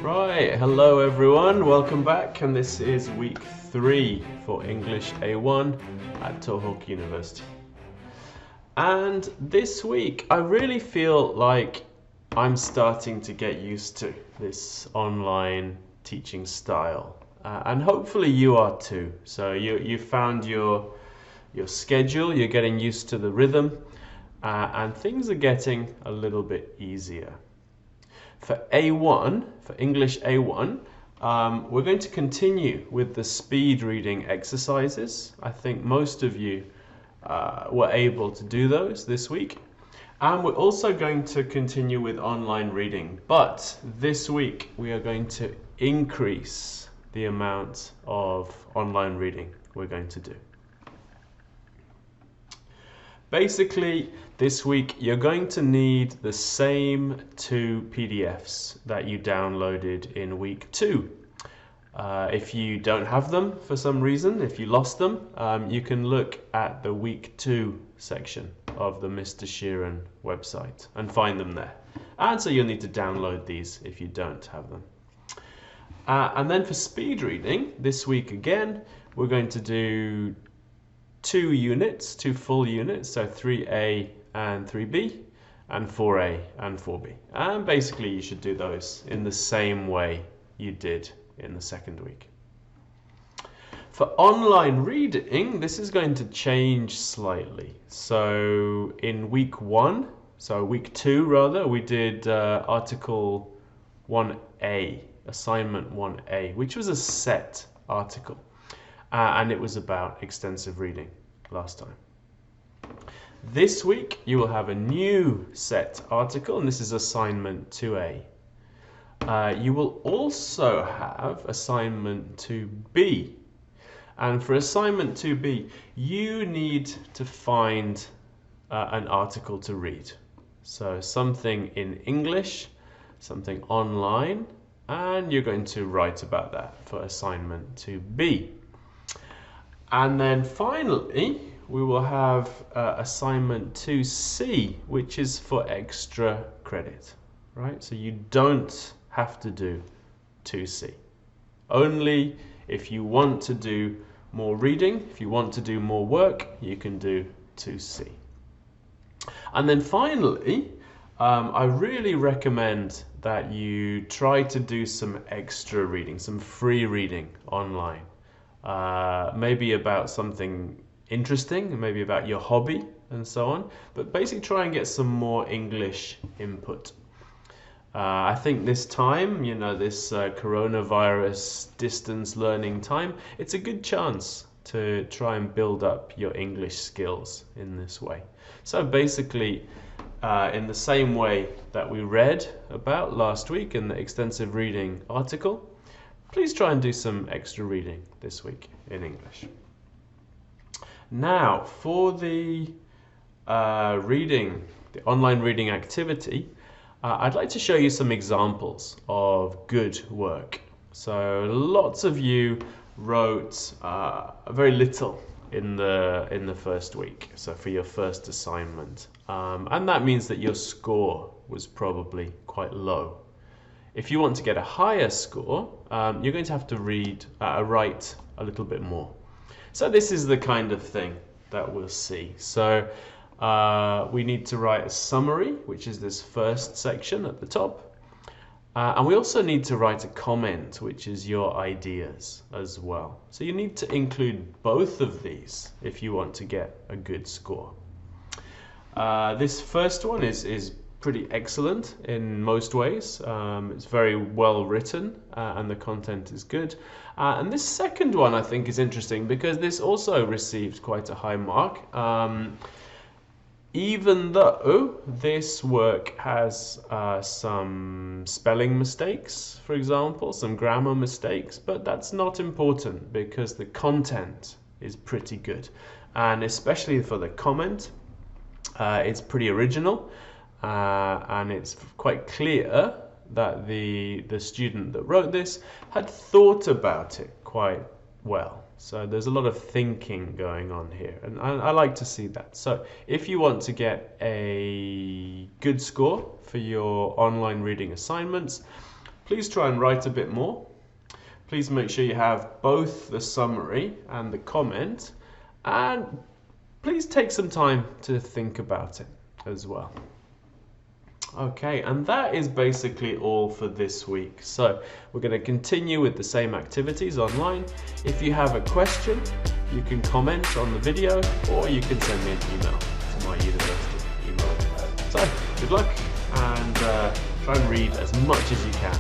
Right, hello everyone, welcome back, and this is week 3 for English A1 at Tohoku University. And this week I really feel like I'm starting to get used to this online teaching style, and hopefully you are too. So you found your schedule, you're getting used to the rhythm, and things are getting a little bit easier. For A1, for English A1, we're going to continue with the speed reading exercises. I think most of you were able to do those this week. And we're also going to continue with online reading. But this week we are going to increase the amount of online reading we're going to do. Basically, this week you're going to need the same 2 PDFs that you downloaded in week 2. If you don't have them for some reason, if you lost them, you can look at the week 2 section of the Mr Shearon website and find them there. And so you'll need to download these if you don't have them. And then for speed reading, this week again, we're going to do 2 full units, so 3A and 3B, and 4A and 4B. And basically you should do those in the same way you did in the second week. For online reading, this is going to change slightly. So in week 2 rather, we did article 1A, assignment 1A, which was a set article. And it was about extensive reading last time. This week you will have a new set article, and this is assignment 2A. You will also have assignment 2B. And for assignment 2B, you need to find an article to read. So something in English, something online, and you're going to write about that for assignment 2B. And then finally, we will have assignment 2C, which is for extra credit, right? So you don't have to do 2C. Only if you want to do more reading, if you want to do more work, you can do 2C. And then finally, I really recommend that you try to do some extra reading, some free reading online. Maybe about something interesting, maybe about your hobby and so on, but basically try and get some more English input. I think this time, this coronavirus distance learning time, it's a good chance to try and build up your English skills in this way. So basically, in the same way that we read about last week in the extensive reading article, please try and do some extra reading this week in English. Now, for the online reading activity, I'd like to show you some examples of good work. So lots of you wrote very little in the first week, so for your first assignment. And that means that your score was probably quite low. If you want to get a higher score, you're going to have to write a little bit more. So this is the kind of thing that we'll see. So we need to write a summary, which is this first section at the top. And we also need to write a comment, which is your ideas as well. So you need to include both of these if you want to get a good score. This first one is pretty excellent in most ways. It's very well written and the content is good. And this second one I think is interesting because this also received quite a high mark. Even though this work has some spelling mistakes, for example, some grammar mistakes, but that's not important because the content is pretty good. And especially for the comment, it's pretty original. And it's quite clear that the student that wrote this had thought about it quite well. So there's a lot of thinking going on here, and I like to see that. So if you want to get a good score for your online reading assignments, please try and write a bit more. Please make sure you have both the summary and the comment, and please take some time to think about it as well. Okay, and that is basically all for this week. So we're going to continue with the same activities online. If you have a question, you can comment on the video, or you can send me an email to my university email. So good luck, and try and read as much as you can.